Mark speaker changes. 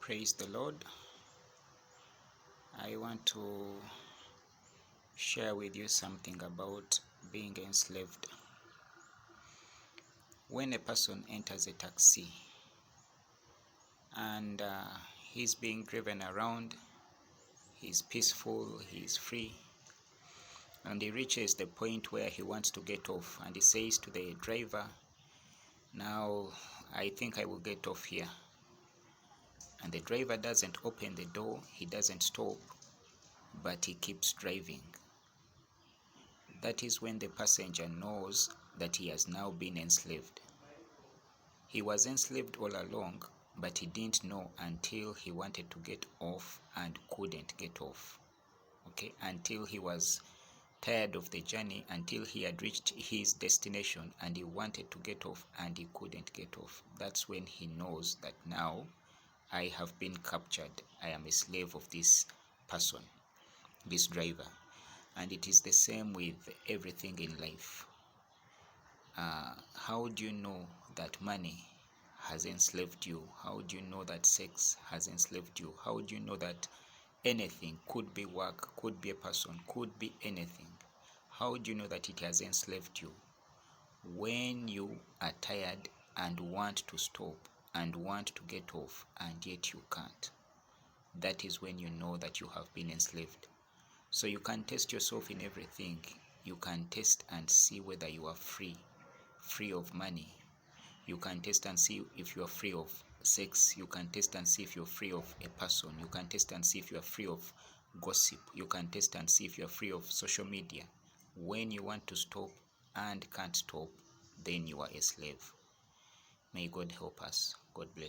Speaker 1: Praise the Lord. I want to share with you something about being enslaved. When a person enters a taxi and he's being driven around, he's peaceful, he's free, and he reaches the point where he wants to get off, and he says to the driver, "Now I think I will get off here." And the driver doesn't open the door, he doesn't stop, but he keeps driving. That is when the passenger knows that he has now been enslaved. He was enslaved all along, but he didn't know until he wanted to get off and couldn't get off. Okay, until he was tired of the journey, until he had reached his destination and he wanted to get off and he couldn't get off. That's when he knows that now I have been captured. I am a slave of this person, this driver. And it is the same with everything in life. How do you know that money has enslaved you? How do you know that sex has enslaved you? How do you know that anything, could be work, could be a person, could be anything? How do you know that it has enslaved you? When you are tired and want to stop and want to get off and yet you can't. That is when you know that you have been enslaved. So you can test yourself in everything. You can test and see whether you are free of money. You can test and see if you are free of sex. You can test and see if you're free of a person. You can test and see if you are free of gossip. You can test and see if you are free of social media. When you want to stop and can't stop, then you are a slave. May God help us. God bless.